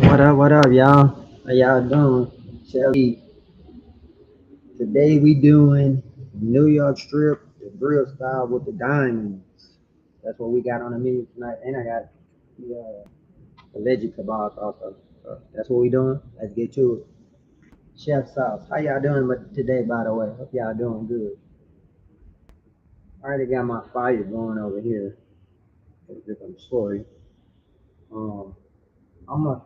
What up, y'all? How y'all doing? Shelby. Today we doing New York strip, the grill style with the diamonds. That's what we got on the menu tonight. And I got the veggie kabobs also. So that's what we doing. Let's get to it. sSauce. How y'all doing today, by the way? Hope y'all doing good. I already got my fire going over here. For a different story. Um, I'm gonna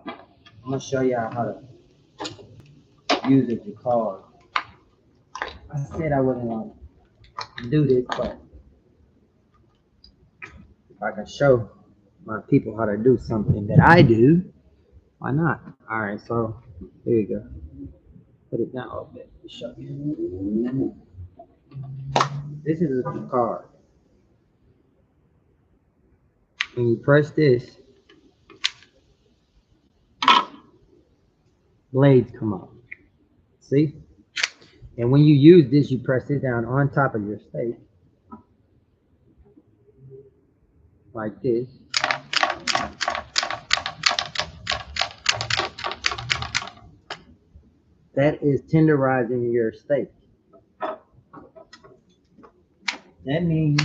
I'm gonna show y'all how to use it to card. I said I wasn't gonna do this, but if I can show my people how to do something that I do, why not? All right, so here you go. Put it down a little bit to show you. This is a card. When you press this, blades come up. See? And when you use this, you press it down on top of your steak, like this. That is tenderizing your steak. That means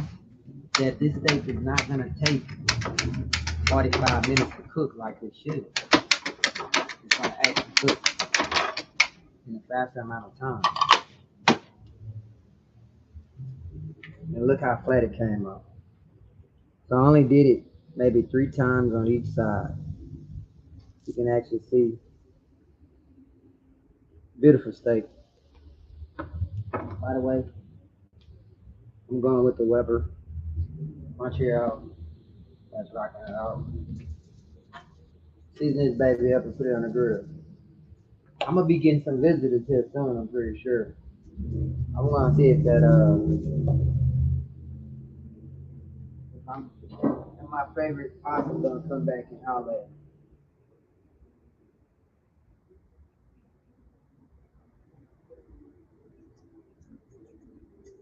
that this steak is not going to take 45 minutes to cook like it should. It's going to actually cook in a faster amount of time. And look how flat it came out. So I only did it maybe 3 times on each side. You can actually see beautiful steak. By the way, I'm going with the Weber Montreal. That's rocking it out. Season this baby up and put it on the grill. I'm gonna be getting some visitors here soon. I'm pretty sure. I'm gonna see if that if my favorite pasta gonna come back and holler at me.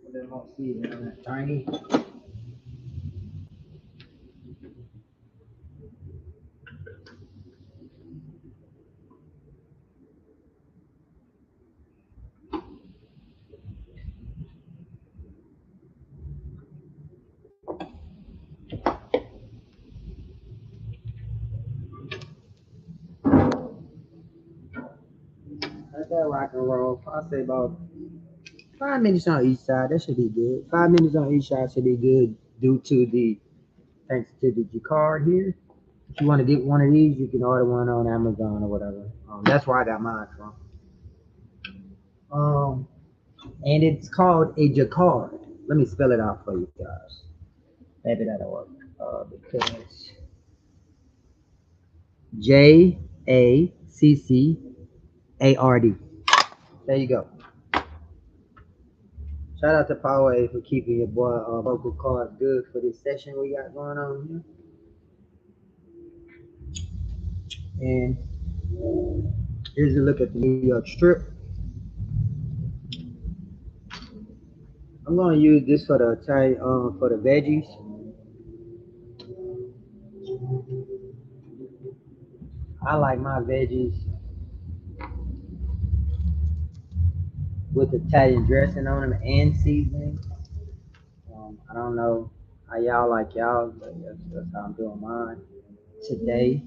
Put it on season on that tiny. Let that rock and roll. I'll say about 5 minutes on each side. That should be good. 5 minutes on each side should be good due to the thanks to the card here. If you want to get one of these, you can order one on Amazon or whatever. That's where I got mine from. Um, and it's called a jacquard. Let me spell it out for you guys. Maybe that'll work. Because Jaccard. There you go. Shout out to Power for keeping your boy vocal cards good for this session we got going on here. And here's a look at the New York strip. I'm gonna use this for the Italian, for the veggies. I like my veggies with Italian dressing on them and seasoning. I don't know how y'all like y'all, but that's how I'm doing mine today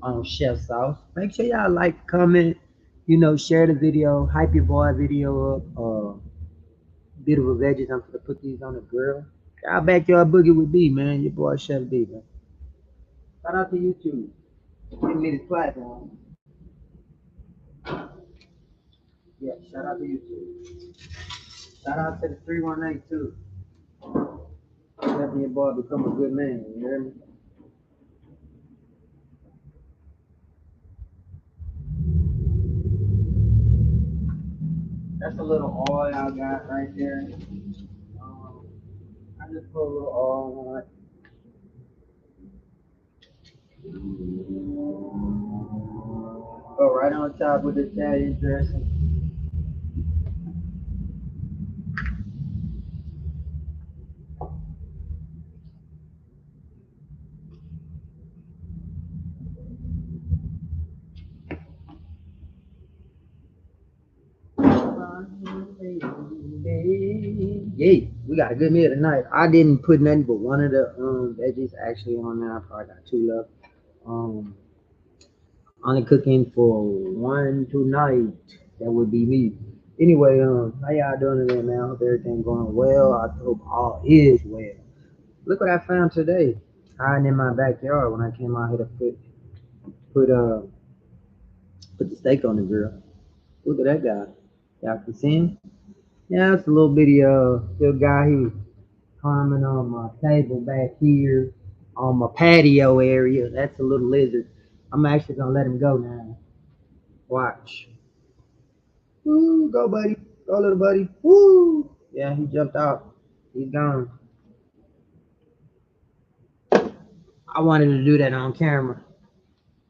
on sSauce. Make sure y'all like, comment, share the video, hype your boy video up. Beautiful veggies. I'm gonna put these on the grill. Y'all backyard boogie with B, man. Your boy Chef B, man. Shout out to YouTube. Give me this platform. Yeah, shout out to YouTube. Shout out to the 318 too. Helping your boy become a good man. You hear me? That's a little oil I got right there. I just put a little oil on it. Go right on top with the Italian dressing. Yeah, we got a good meal tonight. I didn't put nothing but one of the veggies actually on there. I probably got two left. Um, only cooking for one tonight. That would be me. Anyway, how y'all doing today, man? I hope everything going well. I hope all is well. Look what I found today, hiding in my backyard when I came out here to put uh put the steak on the grill. Look at that guy. Y'all can see him? Yeah, it's a little bitty little guy. He was climbing on my table back here on my patio area. That's a little lizard. I'm actually gonna let him go now. Watch. Woo, go buddy. Go little buddy. Woo! Yeah, he jumped out. He's gone. I wanted to do that on camera.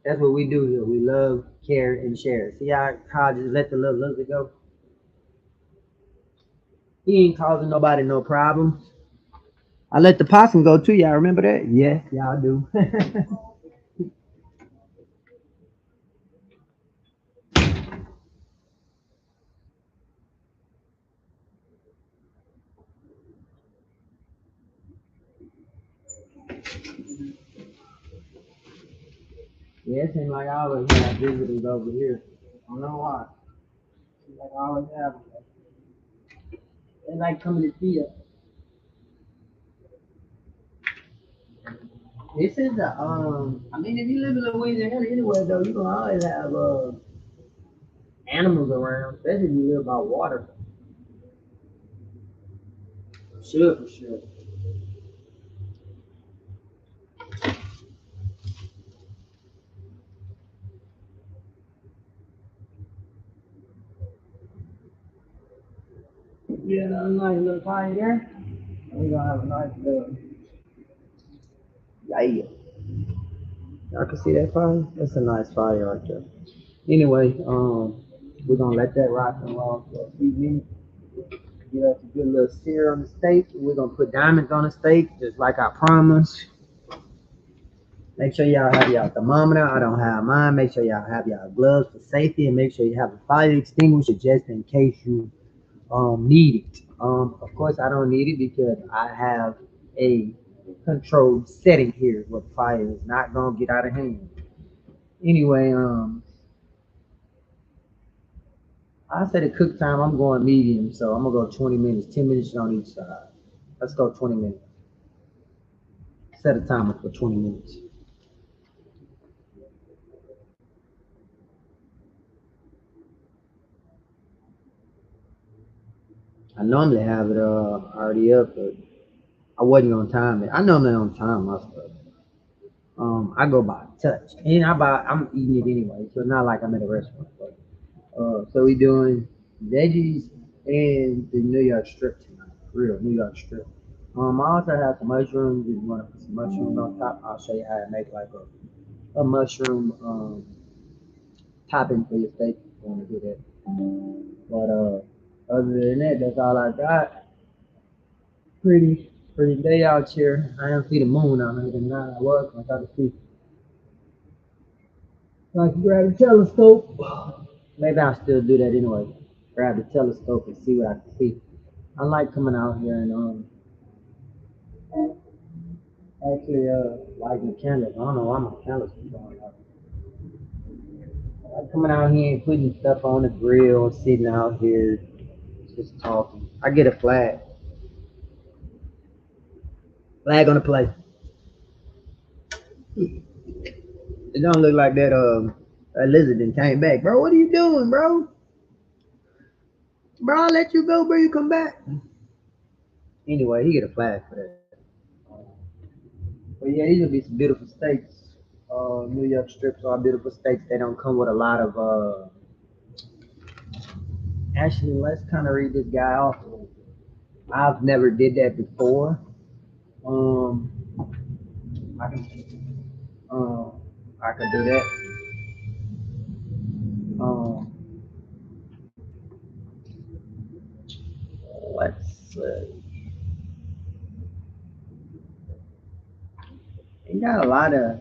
That's what we do here. We love, care, and share. See how I just let the little lizard go? He ain't causing nobody no problems. I let the possum go too. Y'all remember that? Yes, y'all do. Yeah, it seems like I always have visitors over here. I don't know why. Seems like I always have them. They like coming to see us. This is a I mean, if you live in Louisiana anyway, though, you gonna always have animals around, especially if you live by water. Sure, for sure. Yeah, a nice little fire there. We gonna have a nice little. Yeah, y'all can see that fire. That's a nice fire right there. Anyway, we're gonna let that rock and roll for a few minutes. Get us a good little sear on the steak. We're gonna put diamonds on the steak, just like I promised. Make sure y'all have y'all thermometer. I don't have mine. Make sure y'all have y'all gloves for safety, and make sure you have a fire extinguisher just in case you need it. Of course, I don't need it because I have a controlled setting here where fire is not gonna get out of hand. Anyway, I said the cook time. I'm going medium, so I'm gonna go 20 minutes. 10 minutes on each side. Let's go 20 minutes. Set a timer for 20 minutes. I normally have it already up, but I wasn't on time. I normally on time my stuff. I go by touch, and I'm eating it anyway, so it's not like I'm at a restaurant. But, so we doing veggies and the New York strip tonight. Real New York strip. I also have some mushrooms. If you want to put some mushrooms on top, I'll show you how to make like a mushroom topping for your steak. If you want to do that. But other than that, that's all I got. Pretty day out here. I don't see the moon out here tonight. I was gonna try to see. So I can grab the telescope. Maybe I'll still do that anyway. Grab the telescope and see what I can see. I like coming out here and actually lighting candles. I don't know why my candles keep going out. I like coming out here and putting stuff on the grill, sitting out here, just talking. I get a flag. Flag on the plate. It don't look like that lizard then came back. Bro, what are you doing, bro? Bro, I let you go, bro. You come back. Anyway, he get a flag for that. But yeah, these will be some beautiful steaks. New York strips are beautiful steaks. They don't come with a lot of. Actually, let's kind of read this guy off. I've never did that before. Um, I can, I could do that. Um, let's see. He got a lot of.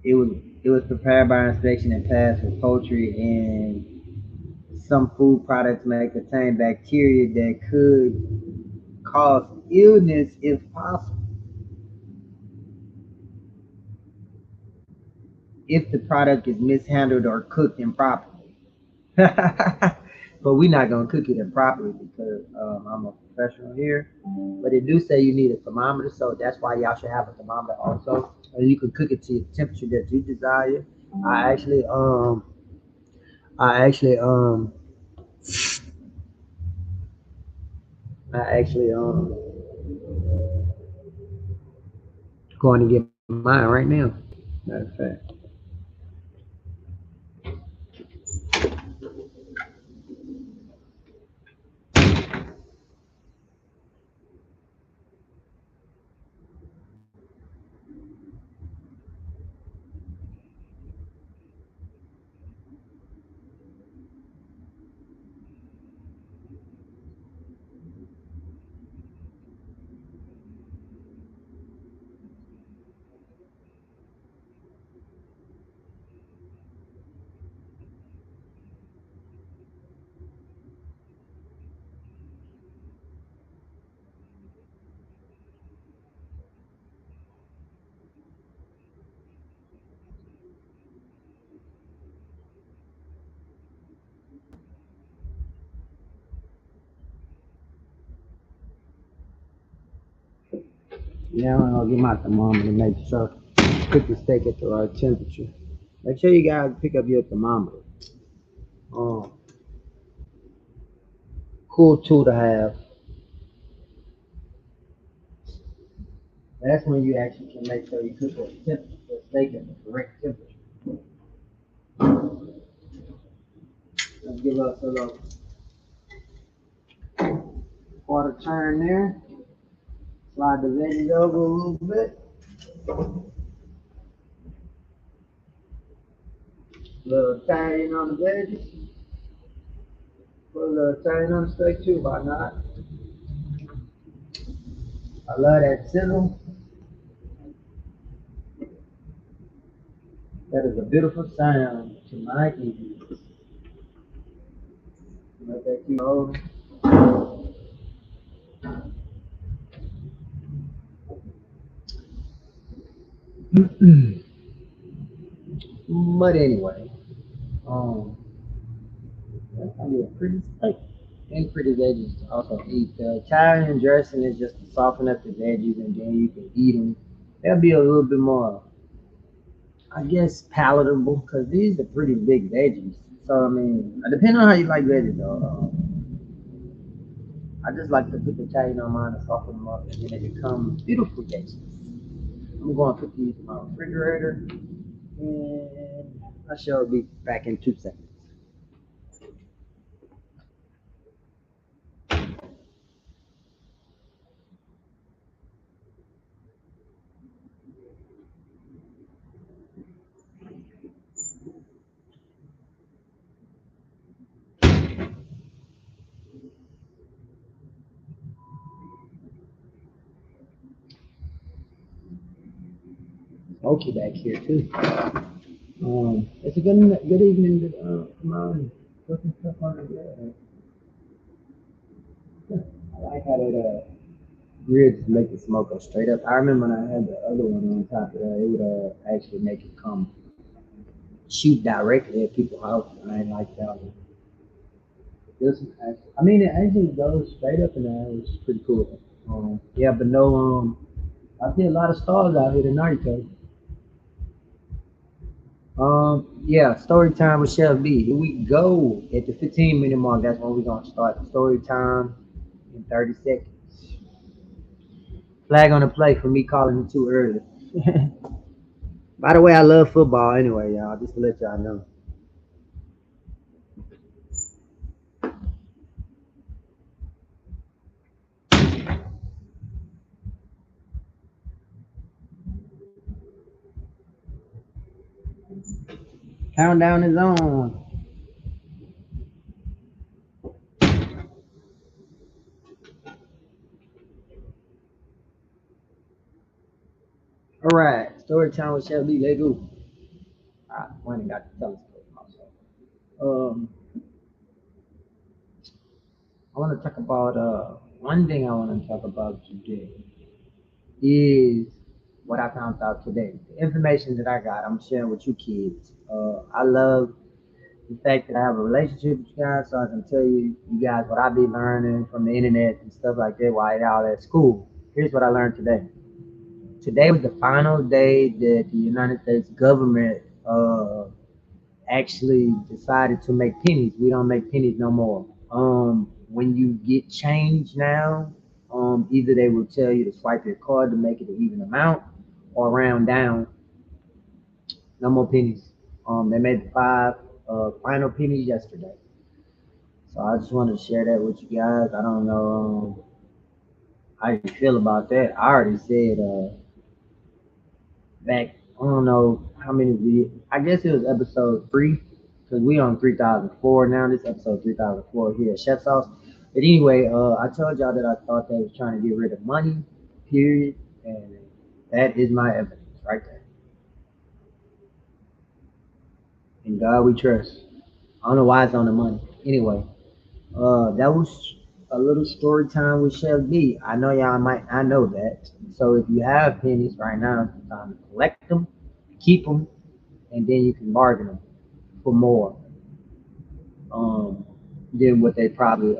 It was it was prepared by inspection and passed for poultry, and some food products may contain bacteria that could cause illness if possible, if the product is mishandled or cooked improperly. But we're not gonna cook it improperly because I'm a professional here. But it do say you need a thermometer, so that's why y'all should have a thermometer also. And you can cook it to the temperature that you desire. I actually um I actually um I actually going to get mine right now. Matter of fact. Now I'm gonna get my thermometer to make sure cook the steak at the right temperature. Make sure you guys pick up your thermometer. Um, cool tool to have. That's when you actually can make sure you cook the steak at the correct temperature. Let's give us a little quarter turn there. Slide the veggies over a little bit. A little Italian on the veggies. Put a little Italian on the steak too, why not? I love that sizzle. That is a beautiful sound to my ears. Let that keep over. But anyway, um, that's gonna be a pretty steak. And pretty veggies to also eat. The Italian dressing is just to soften up the veggies and then you can eat them. They'll be a little bit more, I guess, palatable because these are pretty big veggies. So, I mean, depending on how you like veggies, though, I just like to put the Italian on mine and soften them up and then they become beautiful veggies. I'm going to put these in my refrigerator and I shall be back in 2 seconds. Okay, back here too. It's a good evening to come out and put some stuff on the grill. I like how that grill just make the smoke go straight up. I remember when I had the other one on top of that, it would actually make it come shoot directly at people's house. And I didn't like that one. This one actually, I mean, it actually goes straight up in there. It's pretty cool. Yeah, but no, I see a lot of stars out here tonight, though. Yeah, story time with Chef B. Here we go at the 15-minute mark. That's when we're gonna start the story time in 30 seconds. Flag on the play for me calling it too early. By the way, I love football anyway, y'all. Just to let y'all know. Countdown is on. All right, story time with Chef B. Let's go. went and got the telescope also. Um, I want to talk about one thing I want to talk about today is what I found out today. The information that I got, I'm sharing with you kids. I love the fact that I have a relationship with you guys, so I can tell you guys what I be learning from the internet and stuff like that while y'all at school. Here's what I learned today. Today was the final day that the United States government actually decided to make pennies. We don't make pennies no more. When you get change now, either they will tell you to swipe your card to make it an even amount or round down. No more pennies. They made the five final pennies yesterday. So I just wanted to share that with you guys. I don't know how you feel about that. I already said back, I don't know how many we, I guess it was episode 3, because we on 3004 now. This episode 3004 here at sSauce. But anyway, I told y'all that I thought they was trying to get rid of money, period. And that is my evidence right there. In God we trust. I don't know why it's on the money. Anyway, that was a little story time with Chef B. I know y'all might not know that. So if you have pennies right now, it's time to collect them, keep them, and then you can bargain them for more um, than what they probably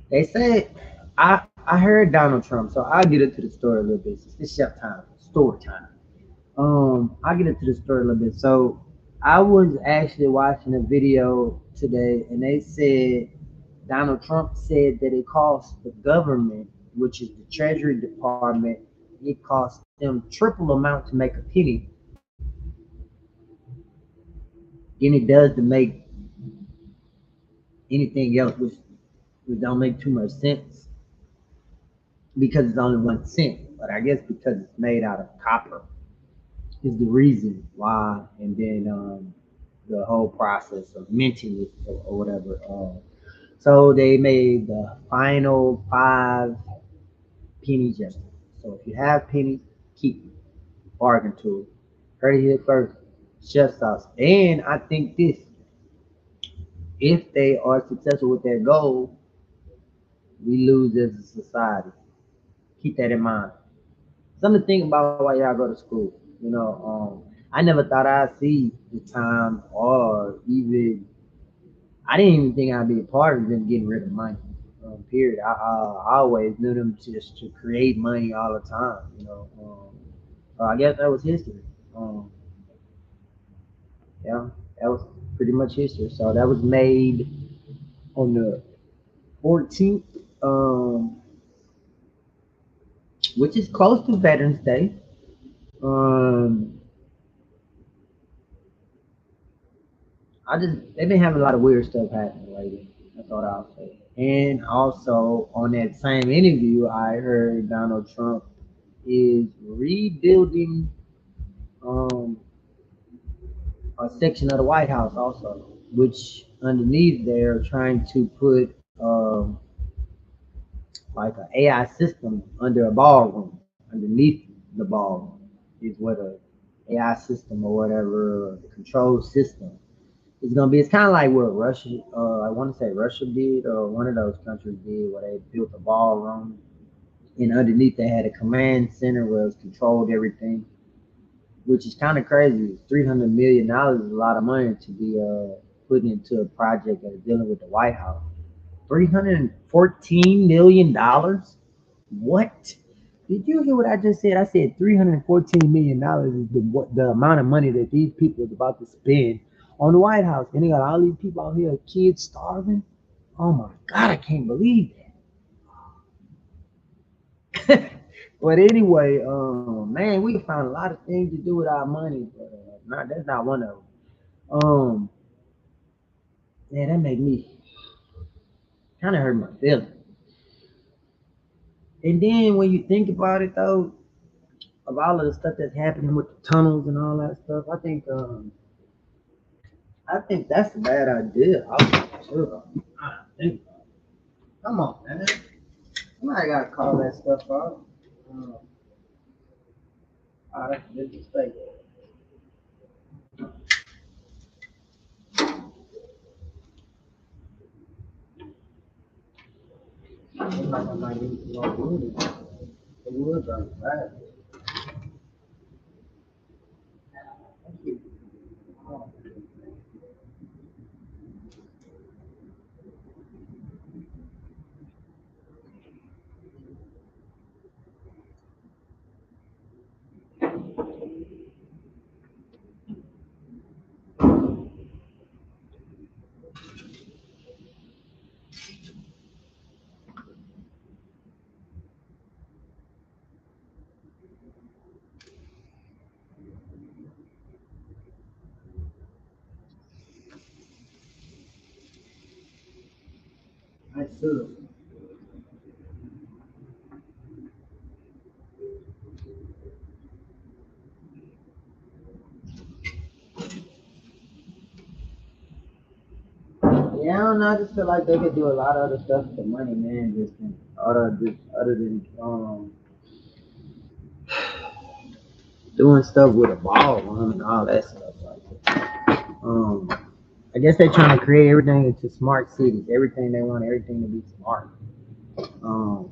they said. I heard Donald Trump, so I'll get into the story a little bit. It's chef time, story time. I'll get into the story a little bit. So I was actually watching a video today, and they said Donald Trump said that it costs the government, which is the Treasury Department, it costs them triple amount to make a penny than it does to make anything else, which don't make too much sense because it's only 1 cent. But I guess because it's made out of copper is the reason why. And then the whole process of minting it or whatever. So they made the final 5 pennies yesterday. So if you have pennies, keep them. Bargain tool. Heard it here first. sSauce. And I think this, if they are successful with their goal, we lose as a society. Keep that in mind. Something to think about while y'all go to school. I never thought I'd see the time or even, I didn't even think I'd be a part of them getting rid of money. Period. I always knew them just to create money all the time. So I guess that was history. Yeah, that was pretty much history. So that was made on the 14th, which is close to Veterans Day. Um, they've been having a lot of weird stuff happening lately. That's what I'll say. And also on that same interview, I heard Donald Trump is rebuilding um, a section of the White House also, which underneath they're trying to put like an AI system under a ballroom. Underneath the ballroom is what a AI system or whatever control system is gonna be. It's kind of like what Russia, I want to say Russia did, or one of those countries did, where they built a ballroom, and underneath they had a command center where it controlled everything, which is kind of crazy. $300 million is a lot of money to be put into a project that is dealing with the White House. $314 million. What? Did you hear what I just said? I said $314 million is the amount of money that these people is about to spend on the White House. And they got all these people out here, kids starving. Oh my God, I can't believe that. But anyway, man, we found a lot of things to do with our money, but that's not one of them. Man, that made me kind of hurt my feelings. And then when you think about it, though, of all of the stuff that's happening with the tunnels and all that stuff, I think that's a bad idea. Sure. Come on, man. Somebody gotta call that stuff out. That's disrespectful. Seems like I might need some more wood. The wood's on the side. I should. Yeah, I don't know. I just feel like they could do a lot of other stuff for money, man. Other than doing stuff with a ball and all that stuff. I guess they're trying to create everything into smart cities. Everything they want, everything to be smart. Um,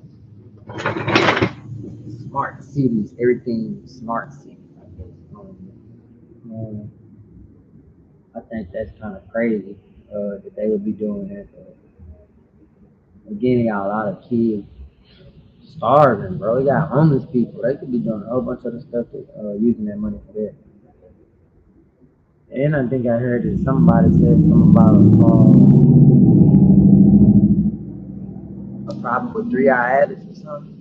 smart cities, everything smart cities. I guess. Um, I think that's kind of crazy that they would be doing that. Again, you got a lot of kids starving, bro. You got homeless people. They could be doing a whole bunch of other stuff that, using that money for that. And I think I heard that somebody said something about a problem with three-eye atlas or something.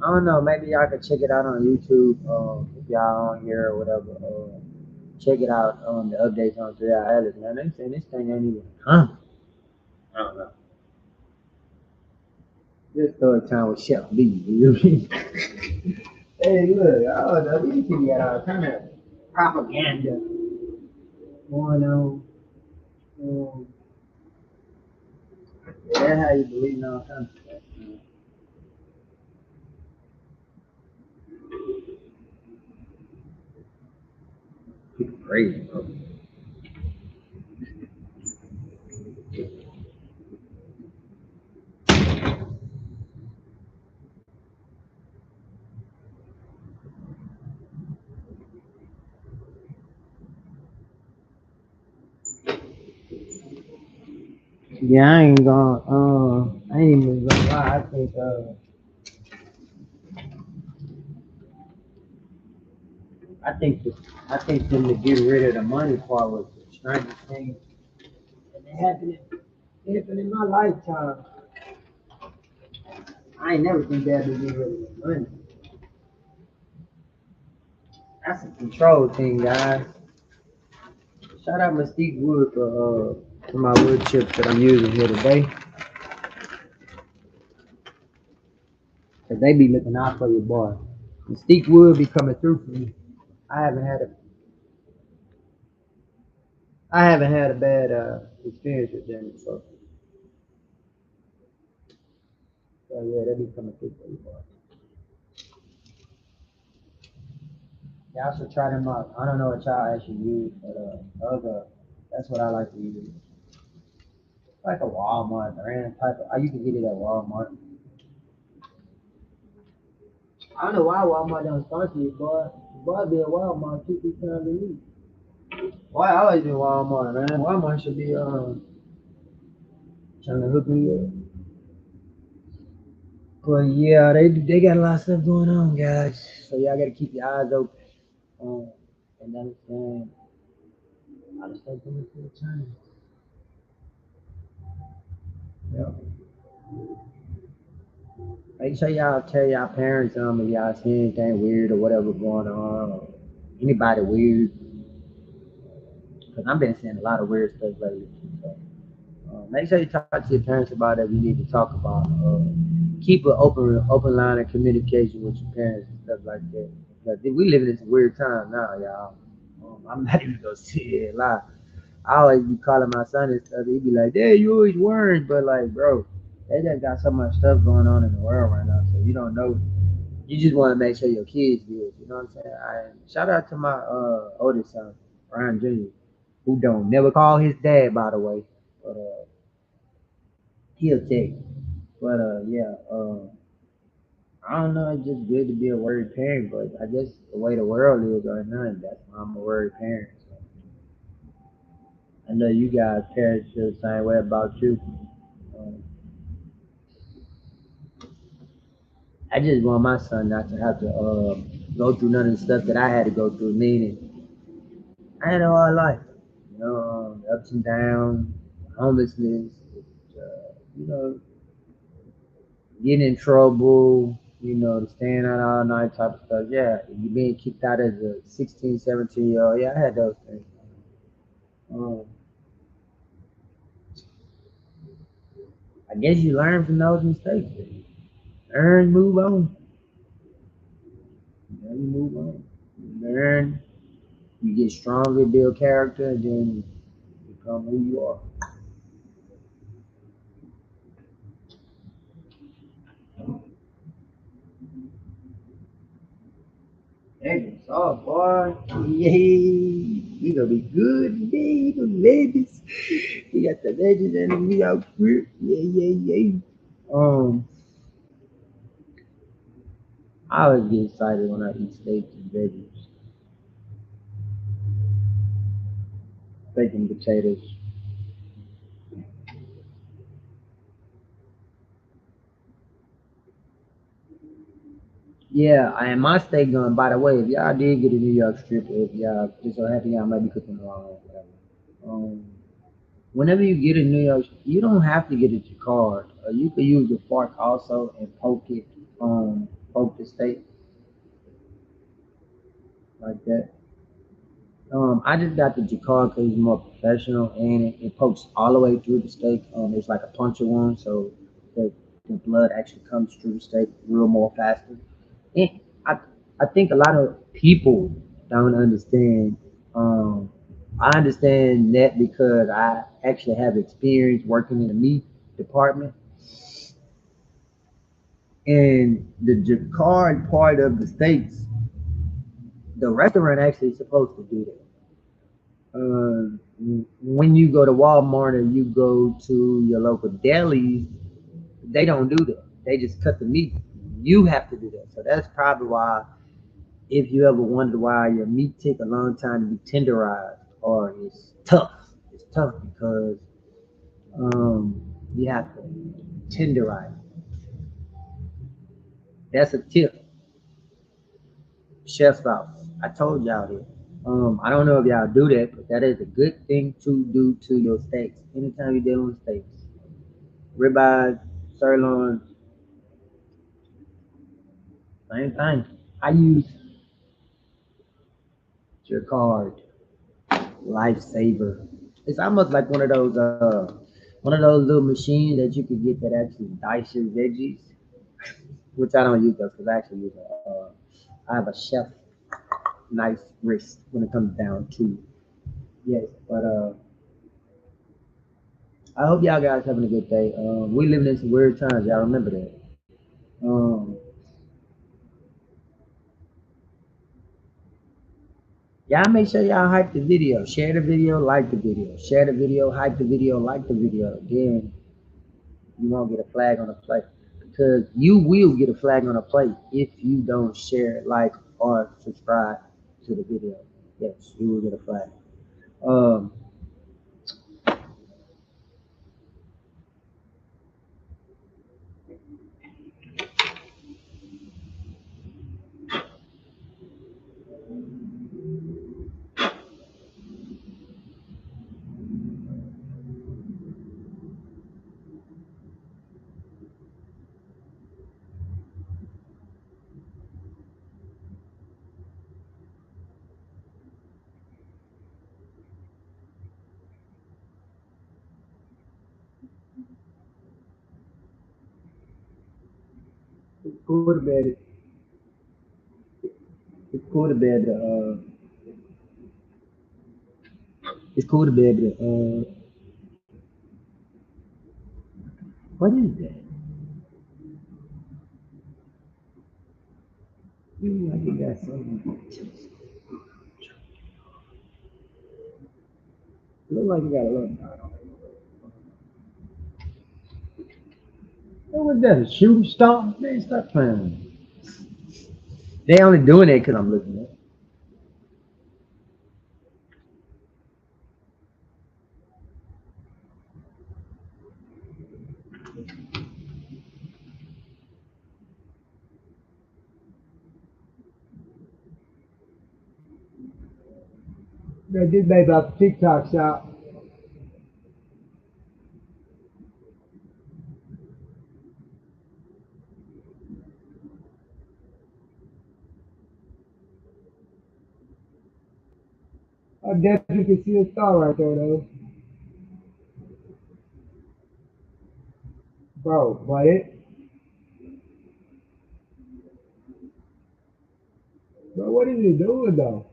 I don't know. Maybe y'all could check it out on YouTube if y'all on here or whatever. Check it out on the updates on three-eye atlas. Man, they saying this thing ain't even coming. I don't know. This story time with Chef B. You know? Hey, look, oh, no, these people got all kind of propaganda going on. Um, yeah, that's how you believe in all kinds of stuff. People crazy, bro. Yeah, I ain't even gonna lie. I think, the, I think them to get rid of the money part was the strangest thing. And it happened in my lifetime. I ain't never think that to get rid of the money. That's a control thing, guys. Shout out Mystique Wood for my wood chips that I'm using here today. Cause they be looking out for your boy. Mystique Wood be coming through for me. I haven't had a I haven't had a bad experience with them. So yeah, they be coming through for you, boy. Y'all should try them out. I don't know what y'all actually use, but that's what I like to use. Like a Walmart brand type of. You can get it at Walmart. I don't know why Walmart don't sponsor you, boy. Boy, be at Walmart 2, 3 times a week. Boy, I always in Walmart, man. Walmart should be trying to hook me up. But yeah, they got a lot of stuff going on, guys. So y'all gotta keep your eyes open and understand how the stuff going to change. Yeah. Make sure y'all tell y'all parents if y'all see anything weird or whatever going on, or anybody weird. Cause I've been seeing a lot of weird stuff lately. So, make sure you talk to your parents about it. We need to talk about. Keep an open line of communication with your parents and stuff like that. Because we live in this weird time now, y'all. I'm not even gonna sit here and lie. I always be calling my son and stuff. He be like, "Dad, you always worried," but like, bro, they just got so much stuff going on in the world right now, so you don't know. You just want to make sure your kids good. You know what I'm saying? Shout out to my oldest son, Ryan Jr., who don't never call his dad, by the way, but he'll text. But yeah, I don't know. It's just good to be a worried parent, but I guess the way the world is right now, that's why I'm a worried parent. So I know you guys parents feel the same way about you. Um, I just want my son not to have to go through none of the stuff that I had to go through. Meaning, I had a hard life. Ups and downs, homelessness, you know, getting in trouble, the staying out all night type of stuff. Yeah, you being kicked out as a 16, 17-year-old. Yeah, I had those things. Um, I guess you learn from those mistakes. Learn, move on. You move on. You learn, you get stronger, build character, and then you become who you are. Hey, oh boy, yay! We gonna be good today, the ladies. We got the ladies and the New York group. Yeah, yeah, yeah. Um, I always get excited when I eat steak and veggies, steak and potatoes. Yeah, and my steak gun. By the way, if y'all did get a New York strip, if y'all just so happy y'all might be cooking wrong, whatever. Um, Whenever you get a New York, you don't have to get it to card. You could use a fork also and poke the steak like that. I just got the Jacquard because it's more professional and it pokes all the way through the steak. It's like a puncture wound, so the, the blood actually comes through the steak real more faster. And I think a lot of people don't understand. Um, I understand that because I actually have experience working in the meat department, and the Jacquard part of the steaks, the restaurant actually is supposed to do that. When you go to Walmart or you go to your local deli, they don't do that. They just cut the meat. You have to do that. So that's probably why, if you ever wondered why your meat take a long time to be tenderized or it's tough because you have to tenderize. That's a tip. Chef sauce. I told y'all that. I don't know if y'all do that, but that is a good thing to do to your steaks. Anytime you're dealing with steaks, ribeyes, sirloin, same thing. I use your card, lifesaver. It's almost like one of those little machines that you could get that actually dice your veggies, which I don't use those because I actually use I have a chef knife wrist when it comes down to yes. But I hope y'all guys having a good day. We living in some weird times. Y'all remember that. Um, y'all make sure y'all hype the video, share the video, like the video, share the video, hype the video, like the video. Again, you won't get a flag on the plate because you will get a flag on the plate if you don't share, like, or subscribe to the video. Yes, you will get a flag. Um, it's cool to be able to, it's cool to be able to, it's cool to be able to, what is that? Like it got something. Look like you got a little. What was that? A shooting star? Man, stop playing with me. They only doing it because I'm looking at it. Man, this baby off the TikTok shop. I definitely can see a star right there, though. Bro, what is he doing, though?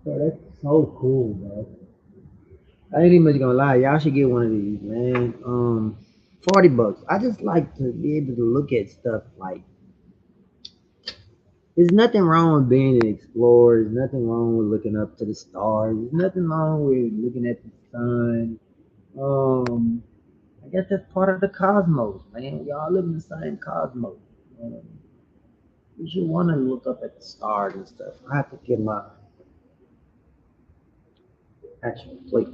Bro, that's so cool, bro. I ain't even much gonna lie. Y'all should get one of these, man. $40. I just like to be able to look at stuff like there's nothing wrong with being an explorer. There's nothing wrong with looking up to the stars. There's nothing wrong with looking at the sun. Um, I guess that's part of the cosmos, man. We all live in the same cosmos. Um, you should want to look up at the stars and stuff. I have to get my actual plate.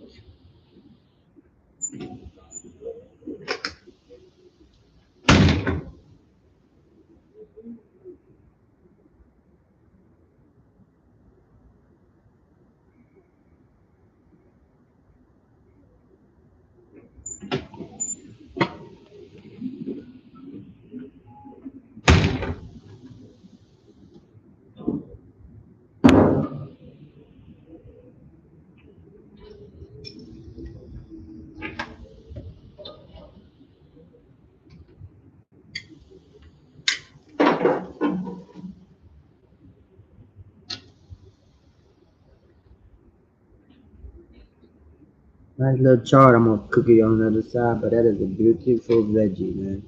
Nice little chart. I'm gonna cook it on the other side, but that is a beautiful veggie, man.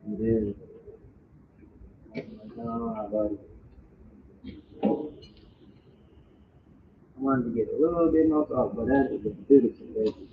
It is. Oh, buddy. I wanted to get a little bit more salt, but that is a beautiful veggie.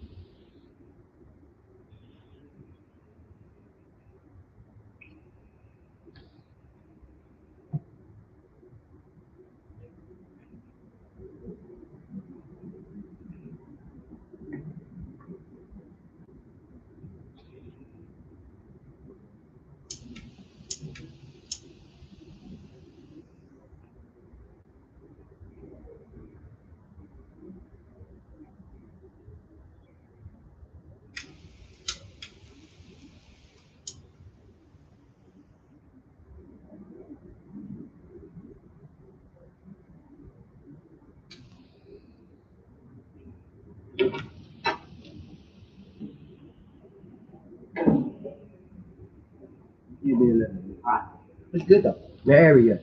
You be a little bit hot. It's good though. The area.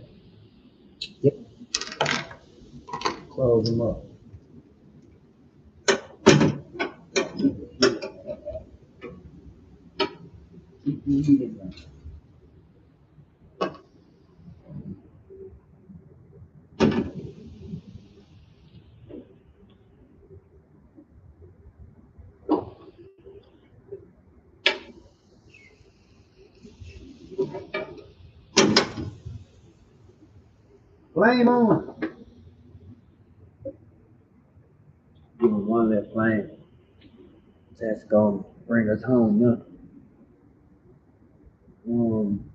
Yep. Close them up. Keep the heat in there. Flame on. Give them one left flame. That's gonna bring us home now. Um,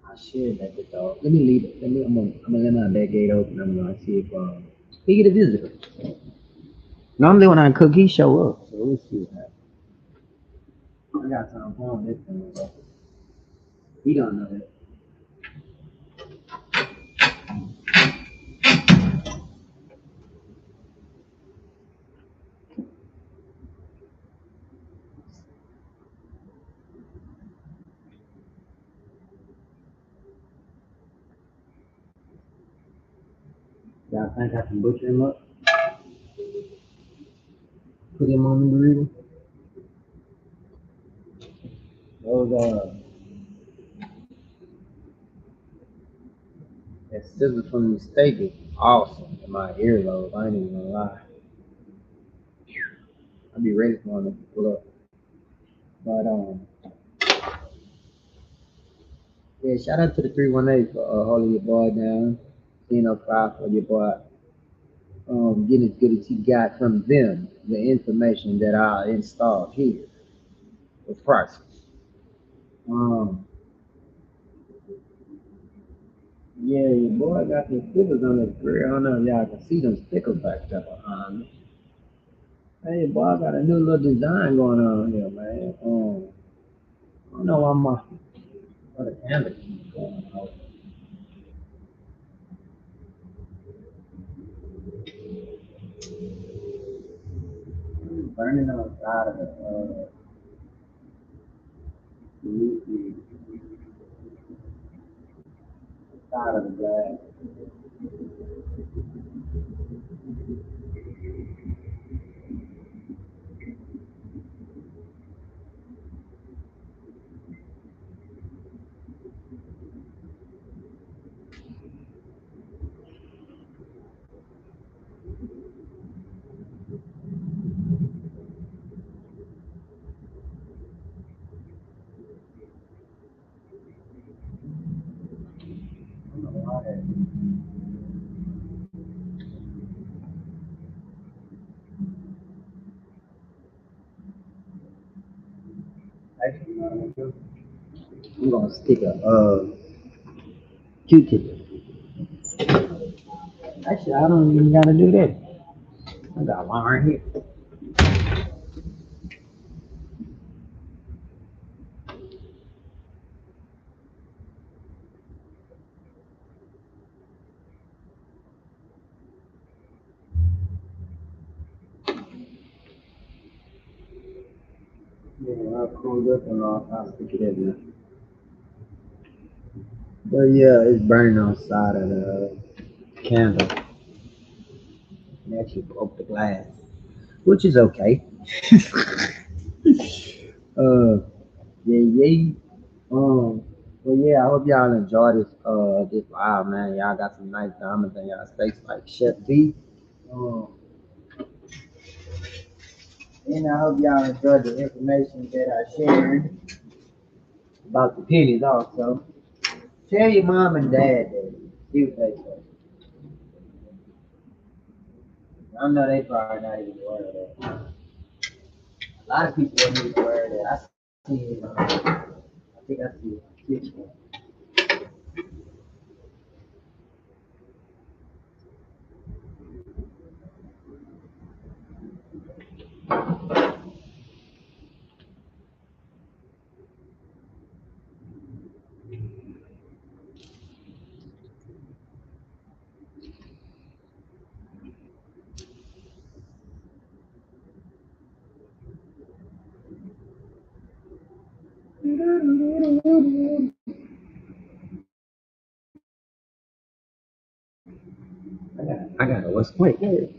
I should let the dog. Let me leave it. I'm gonna let my back gate open. I'm gonna see if we get a visitor. Normally when I cook, he show up. So let's see what happens. I got something for him this time, but he don't know that. Y'all think I can butcher him up? Put him on the burrito? Those That sizzle from the steak is awesome in my earlobe. I ain't even gonna lie. I'll be ready for him to pull up. But yeah, shout out to the 318 for holding your boy down. 1005 for your boy. Getting as good as he got from them, the information that I installed here was priceless. Um, yeah, your boy got some stickers on his grill. I don't know if y'all can see them stickers back there behind me. Hey, boy, I got a new little design going on here, man. I don't know why my other camera keeps going out. Burning on the side of the side of the glass. I don't know why actually, you know what I'm gonna do? I'm gonna stick a Q-tip. Actually, I don't even gotta do that. I got one right here. Yeah, I'll close up and I'll stick it in there. But yeah, it's burning on the side of the candle. It actually broke the glass, which is okay. uh, yeah, yeah. Well, yeah, I hope y'all enjoy this live, man. Y'all got some nice diamonds in y'all steaks like Chef B. Um, and I hope y'all enjoyed the information that I shared about the pennies also. Tell your mom and dad that. See what they say. I know they probably not even aware of that. A lot of people don't even aware of that. I see it. I think I see it. I got what's wait, wait.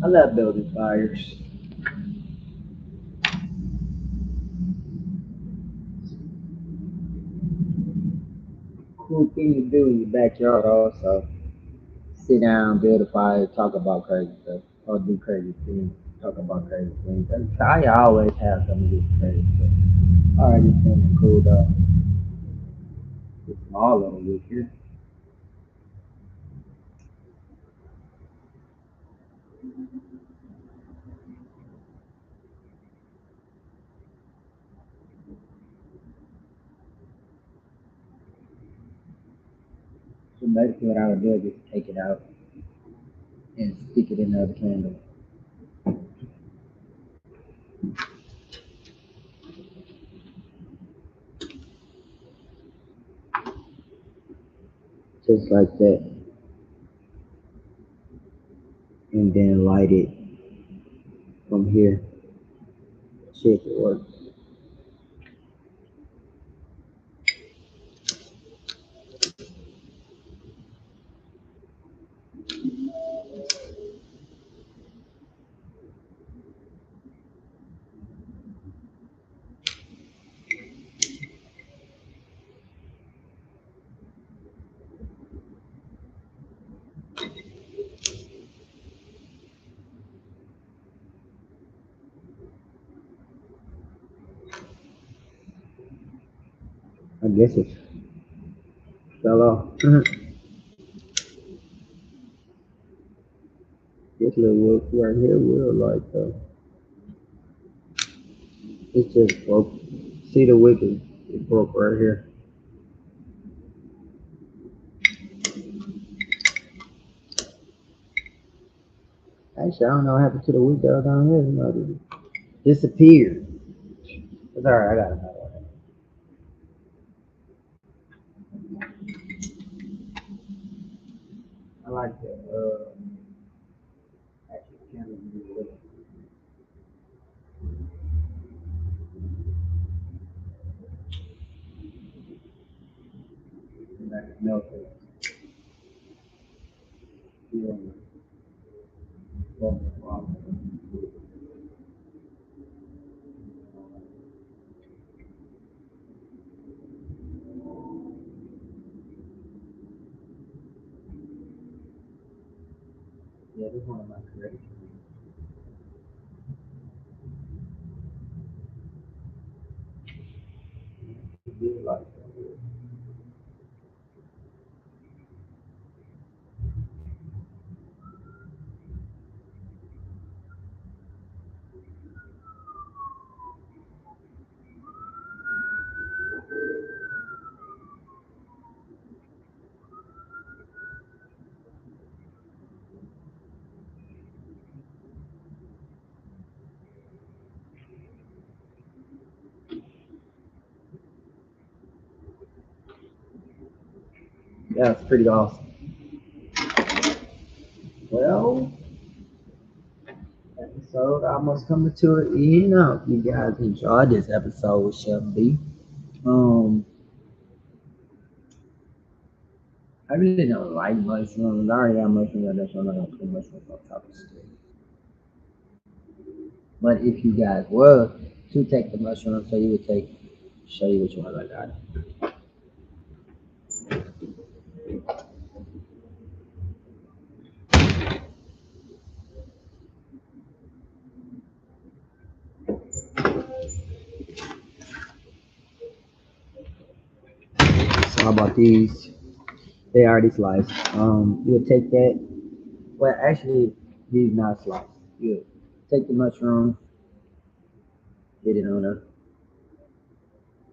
I love building fires. Cool thing to do in your backyard also. Sit down, build a fire, talk about crazy stuff, or do crazy things. Talk about crazy things. I always have something to do crazy stuff. Alright, it's feeling cool though. It's small little this here. Basically, what I would do is just take it out and stick it in the other candle. Just like that. And then light it from here. See if it works. I guess it fell off. This little wood right here will like it just broke. See the wick is it broke right here. Actually, I don't know what happened to the wick that was down here. It might have disappeared. It's alright, I got another one. I like the actually candle with it. And I can melt it. Yeah, this is one of my creations. I do like that. That's pretty awesome. Well, episode almost coming to an end. I hope you guys enjoyed this episode, shall be. Um, I really don't like mushrooms. I already got mushrooms. That's why I'm not gonna put mushrooms on top of steak. But if you guys were to take the mushrooms, so you would show you which ones I got. So how about these? They already sliced. You'll take that. Well, actually, these not sliced. You take the mushroom, get it on a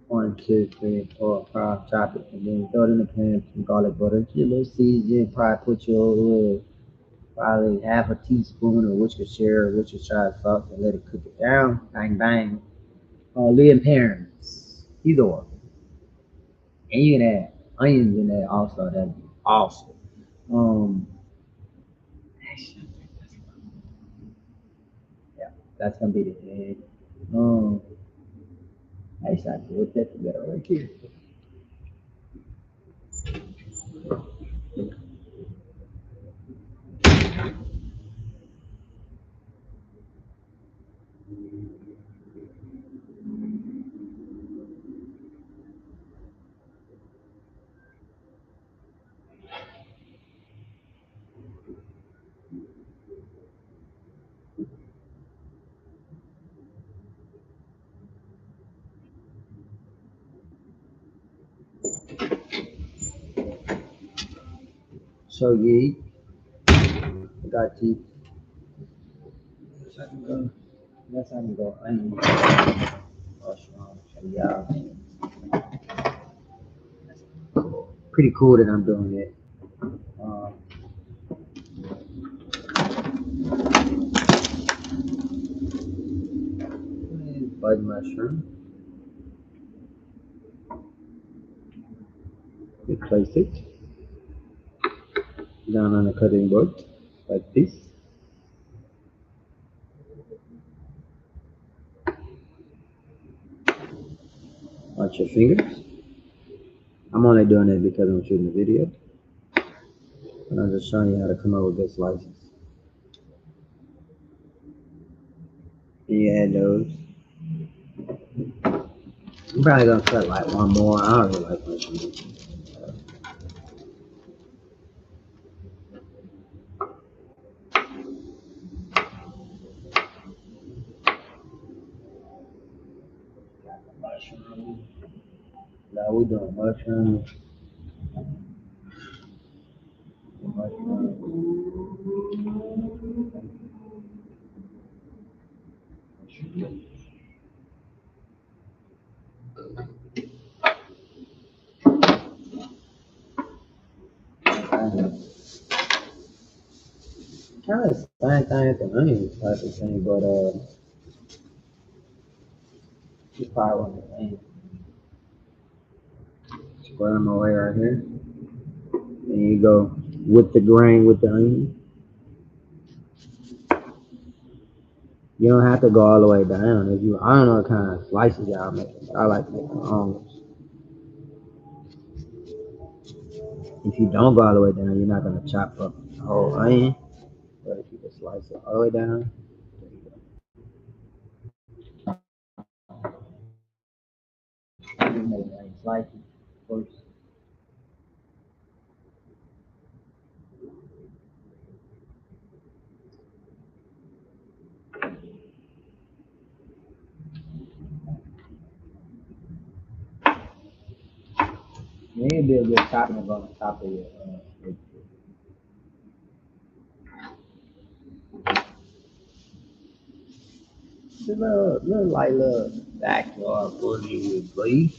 1, 2, 3, 4, 5, chop it, and then throw it in the pan with some garlic butter. Get a little seasoning. Probably put your little, probably half a teaspoon of Worcestershire, Worcestershire sauce, and let it cook it down. Bang bang. Leah parents, either one. And you can add onions in there also. That'd be awesome. Um, yeah, that's gonna be the end. Um, actually, I can put that together right here. So yeah, I got teeth. That's how you go. Onion, mushroom. So yeah, pretty cool that I'm doing it. red mushroom. We place it down on the cutting board like this. Watch your fingers. I'm only doing it because I'm shooting a video. And I'm just showing you how to come up with good slices. And you add those. I'm probably gonna cut like one more. I don't really like mushrooms. Mushrooms. Now we doing mushrooms. Kind of same thing as the onions type of thing, but you probably want the onions. Square them away right here. And you go with the grain with the onion. You don't have to go all the way down. If you, I don't know what kind of slices y'all make. I like making long ones. If you don't go all the way down, you're not gonna chop up the whole onion. But if you just slice it all the way down, there you go. You make onion slices first. Then you'll be a good topping on the top of your. Just a little light little backyard boogie with please.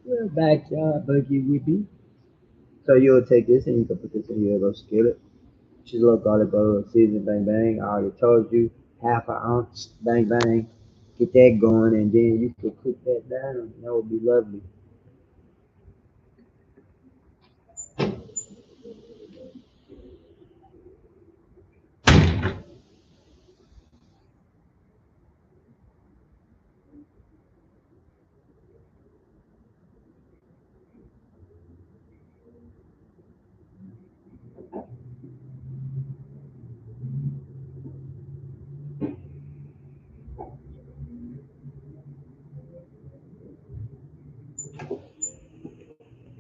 Little backyard boogie with me. So you'll take this and you can put this in your little skillet. Just a little garlic butter, season, bang bang. I already told you, half an ounce, bang bang. Get that going, and then you can cook that down. That would be lovely.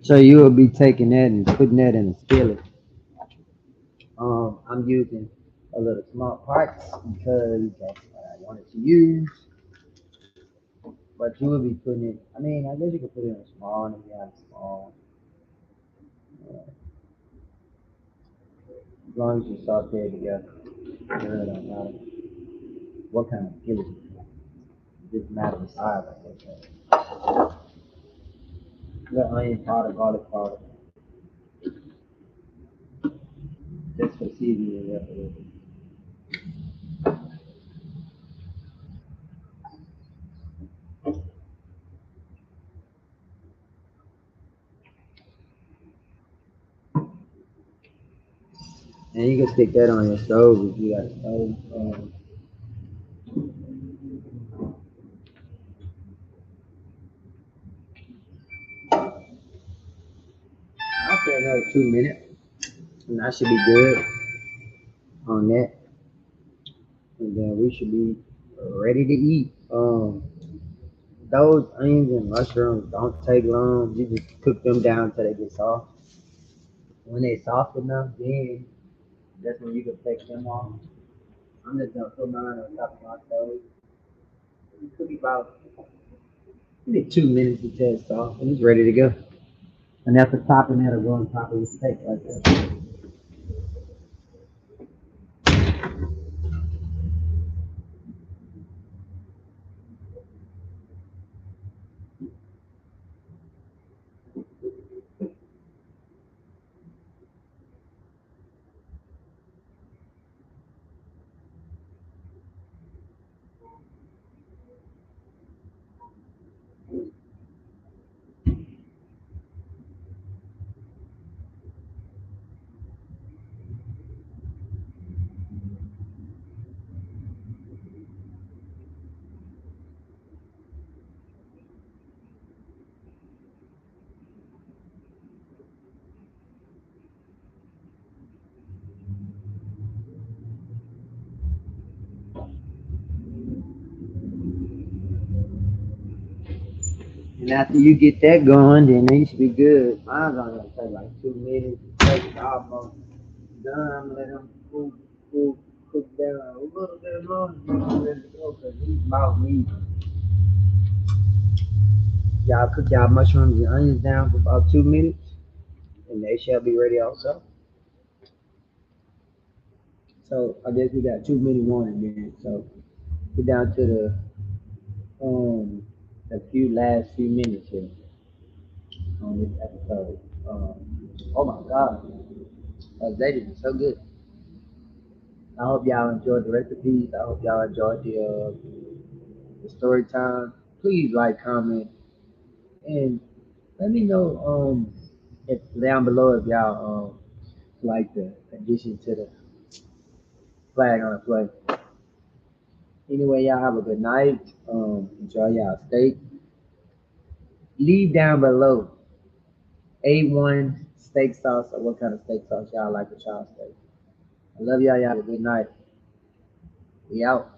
So you will be taking that and putting that in a skillet. I'm using a little small parts because that's what I wanted to use. But you will be putting it. I mean, I guess you could put it in a small and if you have a small. As long as you saute it together, it really don't matter what kind of skillet you use. It just matters the size, I guess. Little onion powder, garlic powder, just for seasoning it up a little bit. And you can stick that on your stove if you got a stove. I'll say another 2 minutes, and that should be good on that. And then we should be ready to eat. Those onions and mushrooms don't take long. You just cook them down until they get soft. When they soft enough, then that's when you can take them off. I'm just gonna put mine on top of my stove. It could be about maybe 2 minutes until it's soft and it's ready to go. And that's the topping that'll go on top of the steak like that. And after you get that going, then you should be good. Mine's only gonna take like 2 minutes. It's almost done. I'm gonna let them cook down a little bit longer. I'm ready to go because these mouth meat. Y'all cook y'all mushrooms and onions down for about 2 minutes, and they shall be ready also. So I guess we got 2 minute warning then. So we're down to um the few minutes here on this episode. Oh my God, that is so good. I hope y'all enjoyed the recipes. I hope y'all enjoyed the story time. Please like, comment, and let me know if down below if y'all like the addition to the flag on the play. Anyway, y'all have a good night. Enjoy y'all steak. Leave down below A1 steak sauce or what kind of steak sauce y'all like with y'all steak. I love y'all. Y'all have a good night. We out.